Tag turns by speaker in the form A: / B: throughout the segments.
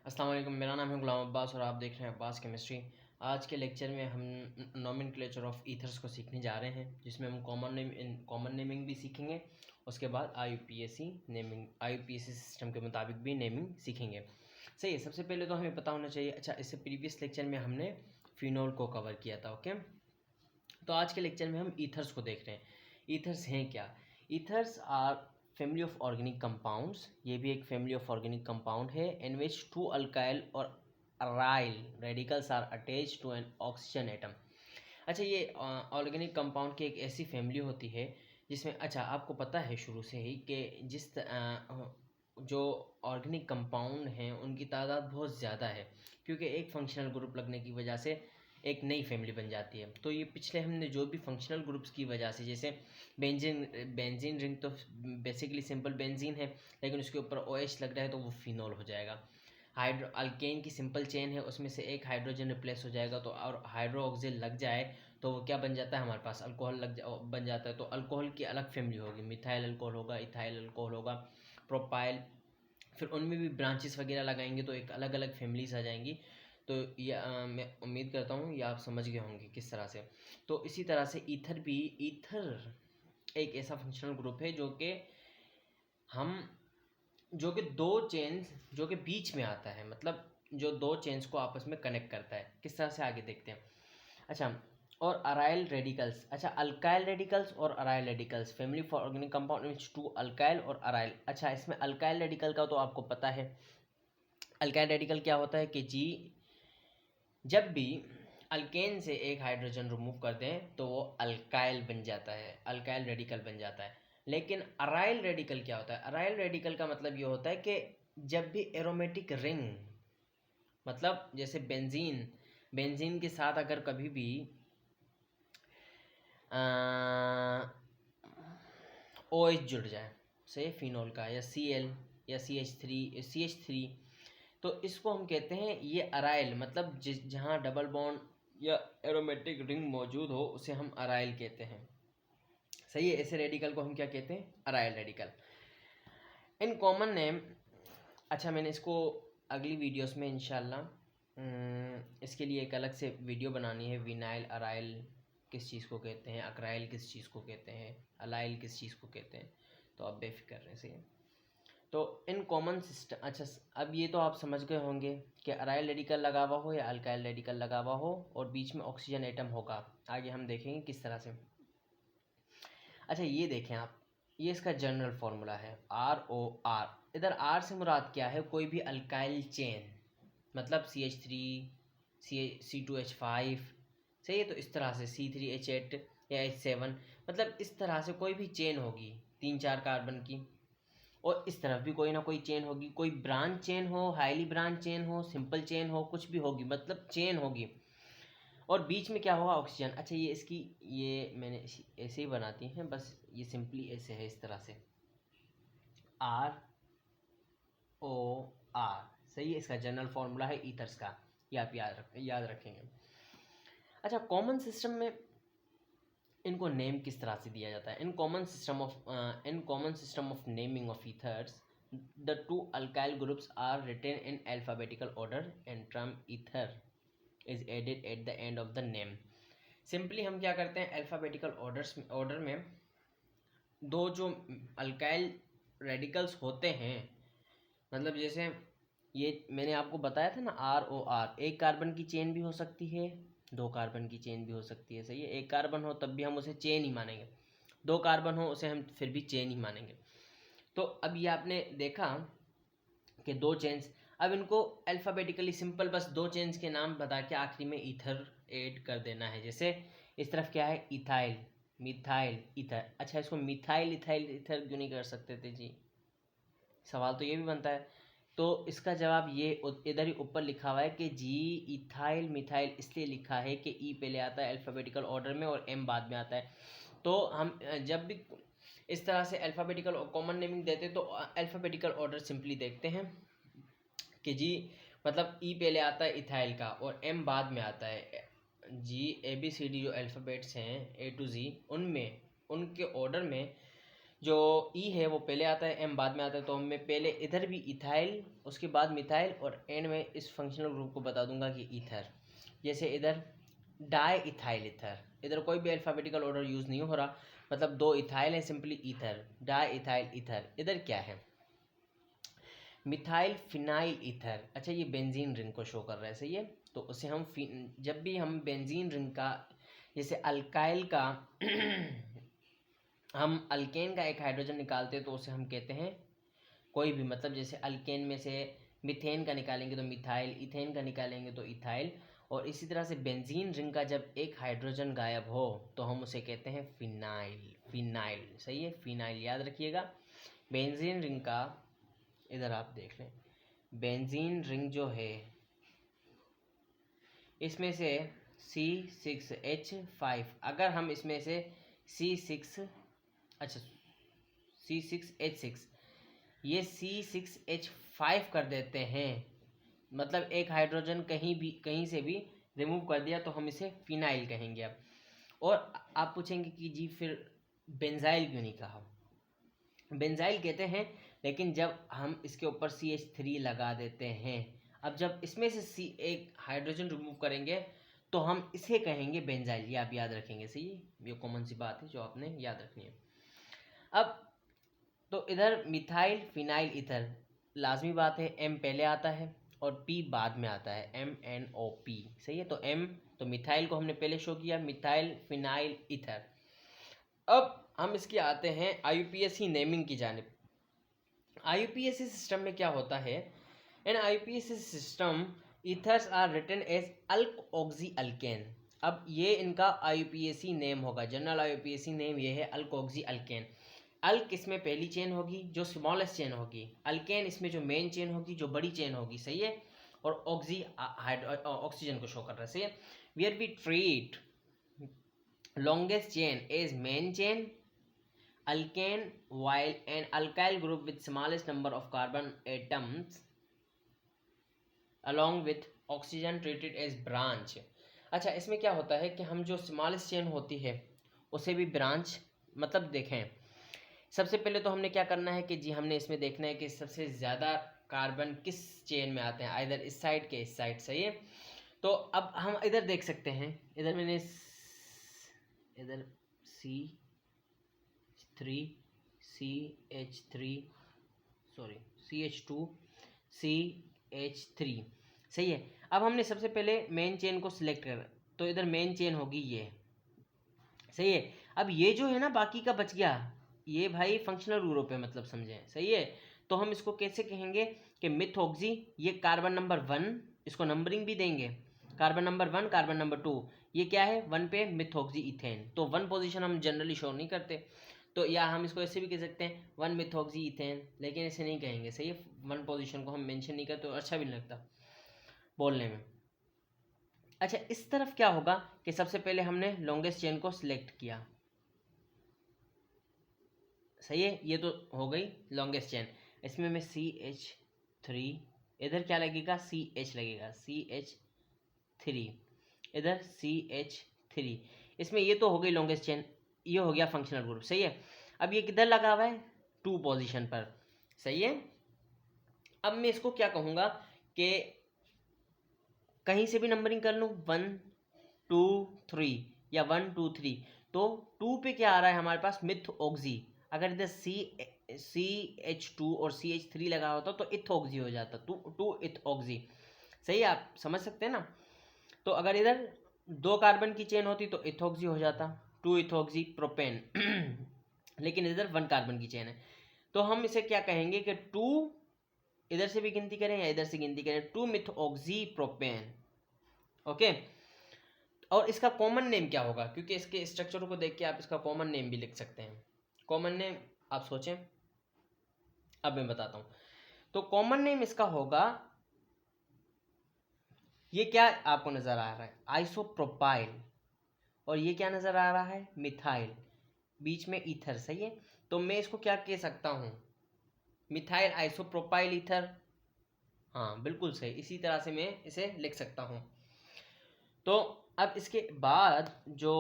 A: अस्सलाम वालेकुम। मेरा नाम है गुलाम अब्बास और आप देख रहे हैं अब्बास केमिस्ट्री। आज के लेक्चर में हम नोमेनक्लेचर ऑफ ईथर्स को सीखने जा रहे हैं, जिसमें हम कॉमन नेमिंग भी सीखेंगे। उसके बाद आईयूपीएसी सिस्टम के मुताबिक भी नेमिंग सीखेंगे। सही है। सबसे पहले तो हमें पता होना चाहिए, अच्छा इससे प्रीवियस लेक्चर में हमने फिनोल को कवर किया था। ओके, तो आज के लेक्चर में हम ईथर्स को देख रहे हैं। ईथर्स हैं क्या? Ethers are family of organic compounds. ये भी एक फैमिली ऑफ ऑर्गेनिक कंपाउंड है इन विच टू अल्काइल और aryl radicals are attached to an oxygen atom. अच्छा, ये ऑर्गेनिक कंपाउंड की एक ऐसी फैमिली होती है जिसमें, अच्छा आपको पता है शुरू से ही कि जो ऑर्गेनिक कंपाउंड हैं उनकी तादाद बहुत ज़्यादा है, क्योंकि एक फंक्शनल ग्रुप लगने की वजह से एक नई फैमिली बन जाती है। तो ये पिछले हमने जो भी फंक्शनल ग्रुप्स की वजह से, जैसे बेंजीन रिंग तो बेसिकली सिंपल बेंजीन है, लेकिन उसके ऊपर OH लग रहा है तो वो फिनोल हो जाएगा। हाइड्रो अल्केन की सिंपल चेन है, उसमें से एक हाइड्रोजन रिप्लेस हो जाएगा तो, और हाइड्रोक्सिल लग जाए तो वो क्या बन जाता है, हमारे पास अल्कोहल बन जाता है। तो अल्कोहल की अलग फैमिली होगी, मिथाइल अल्कोहल होगा, इथाइल अल्कोहल होगा, प्रोपाइल, फिर उनमें भी ब्रांचेस वगैरह लगाएंगे तो एक अलग अलग फैमिलीज आ जाएंगी। तो ये मैं उम्मीद करता हूँ ये आप समझ गए होंगे किस तरह से। तो इसी तरह से ईथर एक ऐसा फंक्शनल ग्रुप है जो कि दो चेन्स जो कि बीच में आता है, मतलब जो दो चेन्स को आपस में कनेक्ट करता है। किस तरह से आगे देखते हैं। अच्छा, और अराइल रेडिकल्स। अच्छा, अल्काइल रेडिकल्स और aryl radicals, family for organic compound which two alkyl और अराइल। अच्छा, इसमें अल्काइल रेडिकल का तो आपको पता है। अल्काइल रेडिकल क्या होता है कि जी, जब भी अल्केन से एक हाइड्रोजन रिमूव कर दें तो वो अल्काइल बन जाता है, अल्काइल रेडिकल बन जाता है। लेकिन अराइल रेडिकल क्या होता है? अराइल रेडिकल का मतलब ये होता है कि जब भी एरोमेटिक रिंग, मतलब जैसे बेंजीन के साथ अगर कभी भी OH जुड़ जाए, से फिनोल का, या Cl या CH3, तो इसको हम कहते हैं ये अराइल, मतलब जहाँ डबल बॉन्ड या एरोमेटिक रिंग मौजूद हो उसे हम अराइल कहते हैं। सही है। ऐसे रेडिकल को हम क्या कहते हैं? Aryl radical. In common name, अच्छा मैंने इसको अगली वीडियोस में इंशाल्लाह इसके लिए एक अलग से वीडियो बनानी है। विनाइल अराइल किस चीज़ को कहते हैं, अक्राइल किस चीज़ को कहते हैं, अलाइल किस चीज़ को कहते हैं, तो आप बेफिक्र रहें। सही है। तो इन कॉमन सिस्टम, अच्छा अब ये तो आप समझ गए होंगे कि अराइल रेडिकल लगा हुआ हो या अल्काइल रेडिकल लगा हुआ हो और बीच में ऑक्सीजन एटम होगा। आगे हम देखेंगे किस तरह से। अच्छा, ये देखें आप, ये इसका जनरल फॉर्मूला है ROR। इधर R से मुराद क्या है? कोई भी अल्काइल चेन, मतलब CH3 C2H5। सही है। तो इस तरह से C3H8 या H7, मतलब इस तरह से कोई भी चेन होगी 3-4 कार्बन की, और इस तरफ भी कोई ना कोई चेन होगी, कोई ब्रांच चेन हो, हाईली ब्रांच चेन हो, सिंपल चेन हो, कुछ भी होगी, मतलब चेन होगी। और बीच में क्या होगा? ऑक्सीजन। अच्छा, ये मैंने ऐसे ही बनाती हैं, बस ये सिंपली ऐसे है, इस तरह से ROR। सही है। इसका जनरल फॉर्मूला है ईथर्स का, ये आप याद रखेंगे। अच्छा, कॉमन सिस्टम में इनको नेम किस तरह से दिया जाता है? In common system of naming of ethers, the two alkyl groups are written in alphabetical order and term ether is added at the end of the name. Simply हम क्या करते हैं, अल्फ़ाबेटिकल ऑर्डर में दो जो अल्काइल रेडिकल्स होते हैं, मतलब जैसे ये मैंने आपको बताया था ना, ROR, एक कार्बन की चेन भी हो सकती है, 2 कार्बन की चेन भी हो सकती है। सही है। एक कार्बन हो तब भी हम उसे चेन ही मानेंगे, 2 कार्बन हो उसे हम फिर भी चेन ही मानेंगे। तो अब ये आपने देखा कि 2 चेन्स, अब इनको अल्फ़ाबेटिकली सिंपल बस 2 चेन्स के नाम बता के आखिरी में ईथर ऐड कर देना है। जैसे इस तरफ क्या है? Ethyl, methyl, ether. अच्छा, इसको मिथाइल इथाइल ईथर क्यों नहीं कर सकते थे जी? सवाल तो ये भी बनता है। तो इसका जवाब ये इधर ही ऊपर लिखा हुआ है कि जी, इथाइल मिथाइल इसलिए लिखा है कि ई पहले आता है अल्फ़ाबेटिकल ऑर्डर में और एम बाद में आता है। तो हम जब भी इस तरह से अल्फ़ाबेटिकल और कॉमन नेमिंग देते तो अल्फ़ाबेटिकल ऑर्डर सिंपली देखते हैं कि जी, मतलब ई पहले आता है इथाइल का और एम बाद में आता है। जी ABCD जो अल्फ़ाबेट्स हैं A to Z, उनमें उनके ऑर्डर में जो ई है वो पहले आता है, एम बाद में आता है, तो मैं पहले इधर भी इथाइल, उसके बाद मिथाइल, और एंड में इस फंक्शनल ग्रुप को बता दूंगा कि ईथर। जैसे इधर डाई इथाइल ईथर, इधर कोई भी अल्फ़ाबेटिकल ऑर्डर यूज़ नहीं हो रहा, मतलब दो इथाइल है, simply ether, di ethyl ether. इधर क्या है, मिथाइल फिनाइल ईथर। अच्छा, ये बेंजीन रिंग को शो कर रहा है, सही है। तो उसे हम जब भी हम बेंजीन रिंग का, जैसे अल्काइल का हम अल्केन का एक हाइड्रोजन निकालते हैं तो उसे हम कहते हैं कोई भी, मतलब जैसे अल्केन में से मिथेन का निकालेंगे तो मिथाइल, इथेन का निकालेंगे तो इथाइल, और इसी तरह से बेंजीन रिंग का जब एक हाइड्रोजन गायब हो तो हम उसे कहते हैं फिनाइल। फिनाइल, सही है, फिनाइल याद रखिएगा। बेंजीन रिंग का, इधर आप देख लें, बेंजीन रिंग जो है इसमें से C6H5, अगर हम इसमें से C6, अच्छा C6H6, ये C6H5 कर देते हैं, मतलब एक हाइड्रोजन कहीं से भी रिमूव कर दिया तो हम इसे फिनाइल कहेंगे अब। और आप पूछेंगे कि जी फिर बेंजाइल क्यों नहीं कहा। बेंजाइल कहते हैं, लेकिन जब हम इसके ऊपर CH3 लगा देते हैं, अब जब इसमें से एक हाइड्रोजन रिमूव करेंगे तो हम इसे कहेंगे बेंजाइल। ये आप याद रखेंगे, सही है, ये कॉमन सी बात है जो आपने याद रखनी है। अब तो इधर मिथाइल फिनाइल ईथर, लाजमी बात है, M पहले आता है और P बाद में आता है, MnOP, सही है। तो M, तो मिथाइल को हमने पहले शो किया, मिथाइल फिनाइल ईथर। अब हम इसके आते हैं IUPAC नेमिंग की जानिब। IUPAC सिस्टम में क्या होता है, in IUPAC system ethers are written as alk oxy alkane. अब ये इनका IUPAC नेम होगा, जनरल IUPAC नेम ये है अल्क ऑक्सी अल्केन। अल्क इसमें पहली चेन होगी जो स्मॉलेस्ट चेन होगी, अल्केन इसमें जो मेन चेन होगी जो बड़ी चेन होगी, सही है। और ऑक्सी ऑक्सीजन को शो कर रहा है, सही है। Where we treat longest chain is main chain alkane, while an alkyl group with smallest number of carbon atoms along with oxygen treated as branch। अच्छा, इसमें क्या होता है कि हम जो स्मॉलेस्ट चेन होती है उसे भी ब्रांच, मतलब देखें, सबसे पहले तो हमने क्या करना है कि जी हमने इसमें देखना है कि सबसे ज़्यादा कार्बन किस चेन में आते हैं, आइदर इस साइड के इस साइड, सही है। तो अब हम इधर देख सकते हैं, इधर मैंने इधर C3 CH3 sorry CH2 CH3, सही है। अब हमने सबसे पहले मेन चेन को सिलेक्ट कर, तो इधर मेन चेन होगी ये, सही है। अब ये जो है ना बाकी का बच गया, ये भाई फंक्शनल ग्रुप है, मतलब समझें, सही है। तो हम इसको कैसे कहेंगे कि मिथऑक्सी, ये कार्बन नंबर 1, इसको नंबरिंग भी देंगे, कार्बन नंबर 1, कार्बन नंबर 2, ये क्या है 1 पे मिथऑक्सी इथेन। तो 1 पोजीशन हम जनरली शो नहीं करते, तो या हम इसको ऐसे भी कह सकते हैं 1 मिथऑक्सी इथेन, लेकिन ऐसे नहीं कहेंगे, सही है। 1 पोजीशन को हम मेंशन नहीं करते तो अच्छा भी नहीं लगता बोलने में। अच्छा, इस तरफ क्या होगा कि सबसे पहले हमने लॉन्गेस्ट चेन को सिलेक्ट किया, सही है, ये तो हो गई लॉन्गेस्ट चेन। इसमें मैं CH3, इधर क्या लगेगा CH लगेगा, CH3, इधर CH3, इसमें ये तो हो गई लॉन्गेस्ट चेन, ये हो गया फंक्शनल ग्रुप, सही है। अब ये किधर लगा हुआ है 2 पोजीशन पर, सही है। अब मैं इसको क्या कहूँगा कि कहीं से भी नंबरिंग कर लूँ 1 2 3 या 1 2 3, तो 2 पे क्या आ रहा है हमारे पास मिथऑक्सी, अगर इधर CH2 और CH3 लगा होता तो इथऑक्सी हो जाता, 2 इथऑक्सी, सही है, आप समझ सकते हैं ना। तो अगर इधर 2 कार्बन की चेन होती तो इथऑक्सी हो जाता, 2 इथऑक्सी प्रोपेन लेकिन इधर 1 कार्बन की चेन है, तो हम इसे क्या कहेंगे कि 2, इधर से भी गिनती करें या इधर से गिनती करें, 2 मिथऑक्सी प्रोपेन, ओके। और इसका कॉमन नेम क्या होगा, क्योंकि इसके स्ट्रक्चर को देख के आप इसका कॉमन नेम भी लिख सकते हैं। कॉमन नेम आप सोचें, अब मैं बताता हूँ। तो कॉमन नेम इसका होगा, ये क्या आपको नज़र आ रहा है आइसोप्रोपाइल, और ये क्या नज़र आ रहा है मिथाइल, बीच में ईथर, सही है। तो मैं इसको क्या कह सकता हूँ, मिथाइल आइसोप्रोपाइल ईथर, हाँ बिल्कुल सही, इसी तरह से मैं इसे लिख सकता हूँ। तो अब इसके बाद जो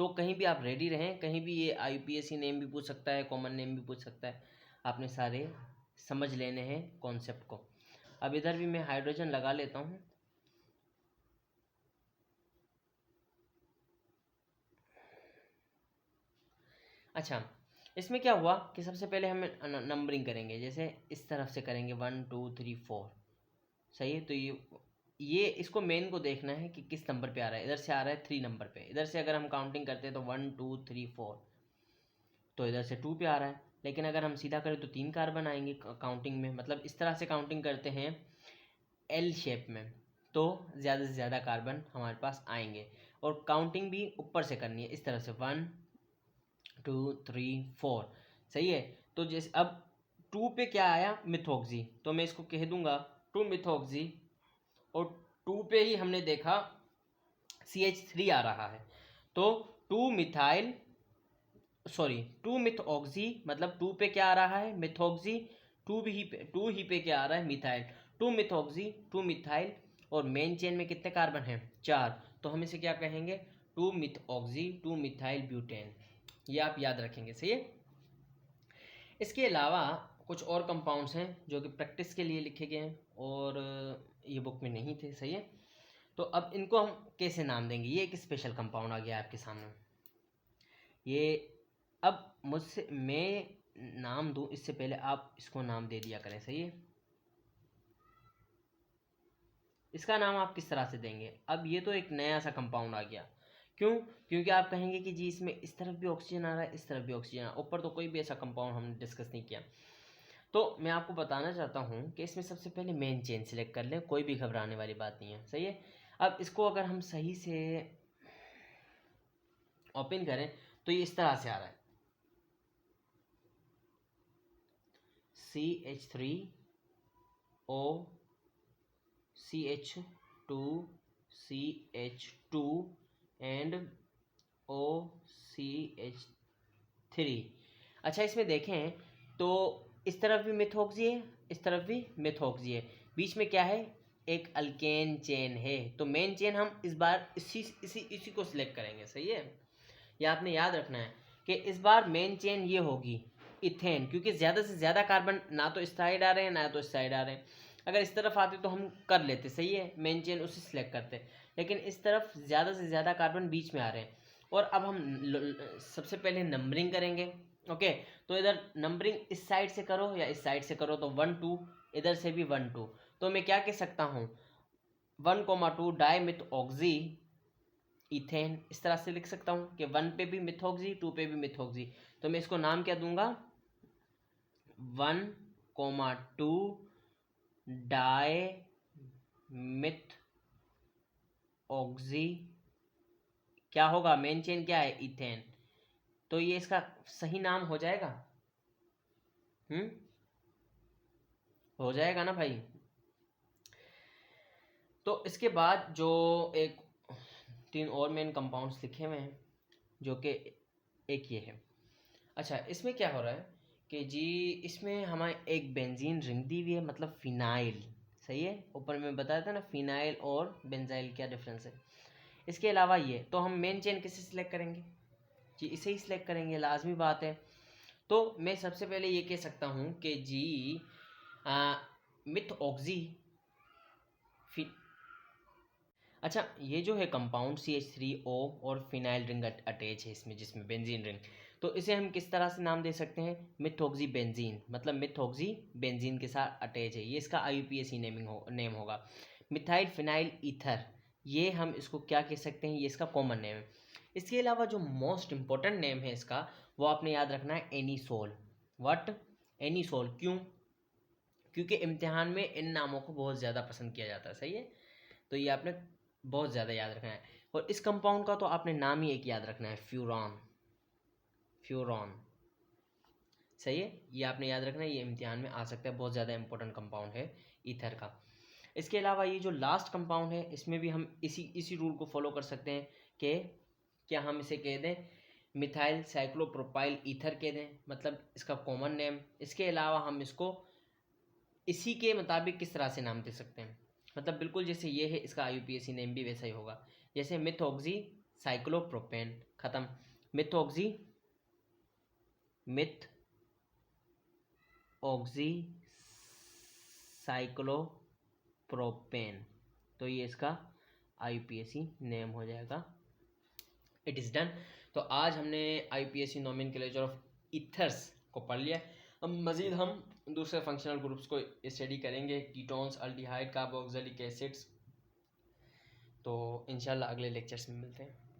A: तो कहीं भी आप रेडी रहें, कहीं भी ये IUPAC नेम भी पूछ सकता है, कॉमन नेम भी पूछ सकता है, आपने सारे समझ लेने हैं कॉन्सेप्ट को। अब इधर भी मैं हाइड्रोजन लगा लेता हूँ। अच्छा, इसमें क्या हुआ कि सबसे पहले हम नंबरिंग करेंगे, जैसे इस तरफ से करेंगे 1 2 3 4, सही है। तो ये इसको मेन को देखना है कि किस नंबर पे आ रहा है। इधर से आ रहा है 3 नंबर पे, इधर से अगर हम काउंटिंग करते हैं तो 1 2 3 4, तो इधर से 2 पे आ रहा है। लेकिन अगर हम सीधा करें तो 3 कार्बन आएंगे काउंटिंग में, मतलब इस तरह से काउंटिंग करते हैं L शेप में, तो ज़्यादा से ज़्यादा कार्बन हमारे पास आएंगे। और काउंटिंग भी ऊपर से करनी है, इस तरह से 1 2 3 4, सही है। तो जैसे अब 2 पे क्या आया, मिथोक्सी, तो मैं इसको कह दूंगा 2 मिथोक्सी, और 2 पे ही हमने देखा CH3 आ रहा है, तो 2 मिथाइल, सॉरी 2 मिथऑक्सी, मतलब 2 पे क्या आ रहा है, मिथऑक्सी, 2 ही पे क्या आ रहा है, मिथाइल। 2 मिथऑक्सी 2 मिथाइल, और मेन चेन में कितने कार्बन हैं, 4, तो हम इसे क्या कहेंगे, 2 मिथऑक्सी 2 मिथाइल ब्यूटेन। ये आप याद रखेंगे, सही है। इसके अलावा कुछ और कंपाउंड्स हैं जो कि प्रैक्टिस के लिए लिखे गए हैं और ये बुक में नहीं थे, सही है। तो अब इनको हम कैसे नाम देंगे, ये एक स्पेशल कंपाउंड आ गया आपके सामने। ये अब मुझसे मैं नाम दूं इससे पहले आप इसको नाम दे दिया करें, सही है। इसका नाम आप किस तरह से देंगे, अब ये तो एक नया सा कंपाउंड आ गया, क्यों, क्योंकि आप कहेंगे कि जी इसमें इस तरफ भी ऑक्सीजन आ रहा है, इस तरफ भी ऑक्सीजन आ रहा है, ऊपर तो कोई भी ऐसा कंपाउंड हमने डिस्कस नहीं किया। तो मैं आपको बताना चाहता हूँ कि इसमें सबसे पहले मेन चेन सिलेक्ट कर लें, कोई भी घबराने वाली बात नहीं है, सही है। अब इसको अगर हम सही से ओपन करें तो ये इस तरह से आ रहा है, CH3O CH2 CH2 and OCH3। अच्छा, इसमें देखें तो इस तरफ भी मिथॉक्सी है, इस तरफ भी मिथॉक्सी है, बीच में क्या है, एक अल्केन चेन है। तो मेन चेन हम इस बार इसी इसी इसी को सिलेक्ट करेंगे, सही है। ये आपने याद रखना है कि इस बार मेन चेन ये होगी इथेन, क्योंकि ज़्यादा से ज़्यादा कार्बन ना तो इस साइड आ रहे हैं ना तो इस साइड आ रहे हैं। अगर इस तरफ आते तो हम कर लेते, सही है, मेन चेन उसे सिलेक्ट करते, लेकिन इस तरफ ज़्यादा से ज़्यादा कार्बन बीच में आ रहे हैं। और अब हम सबसे पहले नंबरिंग करेंगे, ओके। तो इधर नंबरिंग इस साइड से करो या इस साइड से करो, तो 1 2, इधर से भी 1 2, तो मैं क्या कह सकता हूँ, 1,2 डाई मिथऑक्सी इथेन, इस तरह से लिख सकता हूँ कि 1 पे भी मिथॉक्सी 2 पे भी मिथॉक्सी। तो मैं इसको नाम क्या दूंगा, 1,2 डाई मिथऑक्सी, क्या होगा, मेन चेन क्या है, इथेन। तो ये इसका सही नाम हो जाएगा, हो जाएगा ना भाई। तो इसके बाद जो एक 3 और मेन कंपाउंड्स लिखे हुए हैं, जो कि एक ये है। अच्छा, इसमें क्या हो रहा है कि जी इसमें हमारे एक बेंजीन रिंग दी हुई है, मतलब फिनाइल, सही है। ऊपर में बताया था ना फिनाइल और बेंजाइल क्या डिफरेंस है। इसके अलावा ये, तो हम मेन चेन किसे सिलेक्ट करेंगे, जी इसे ही सिलेक्ट करेंगे, लाजमी बात है। तो मैं सबसे पहले ये कह सकता हूँ कि जी मिथऑक्सी, अच्छा ये जो है कंपाउंड CH3O और फिनाइल रिंग अटैच है इसमें, जिसमें बेंजीन रिंग, तो इसे हम किस तरह से नाम दे सकते हैं, मिथऑक्सी बेंजीन, मतलब मिथऑक्सी बेंजीन के साथ अटैच है, ये इसका IUPAC नेम होगा। मिथाइल फिनाइल ईथर, ये हम इसको क्या कह सकते हैं, ये इसका कॉमन नेम है। इसके अलावा जो मोस्ट इम्पोर्टेंट नेम है इसका, वो आपने याद रखना है, एनीसोल। व्हाट, एनीसोल, क्यों, क्योंकि इम्तिहान में इन नामों को बहुत ज़्यादा पसंद किया जाता है, सही है। तो ये आपने बहुत ज़्यादा याद रखना है। और इस कंपाउंड का तो आपने नाम ही एक याद रखना है, फ्यूरॉन, फ्यूरॉन, सही है। ये आपने याद रखना है, ये इम्तिहान में आ सकता है, बहुत ज़्यादा इंपॉर्टेंट कंपाउंड है ईथर का। इसके अलावा ये जो लास्ट कंपाउंड है, इसमें भी हम इसी रूल को फॉलो कर सकते हैं कि क्या हम इसे कह दें मिथाइल साइक्लोप्रोपाइल ईथर कह दें, मतलब इसका कॉमन नेम। इसके अलावा हम इसको इसी के मुताबिक किस तरह से नाम दे सकते हैं, मतलब बिल्कुल जैसे ये है, इसका IUPAC नेम भी वैसा ही होगा, जैसे मिथऑक्सी साइक्लोप्रोपेन खत्म। मिथऑक्सी साइक्लोप्रोपेन, तो ये इसका IUPAC नेम हो जाएगा। It is done. तो आज हमने IUPAC नोमेनक्लेचर ऑफ ईथर्स को पढ़ लिया। अब मज़ीद हम दूसरे फंक्शनल ग्रुप्स को स्टडी करेंगे, कीटोन्स, अल्डिहाइड, कार्बोक्सिलिक एसिड्स। तो इंशाल्लाह अगले लेक्चर्स में मिलते हैं।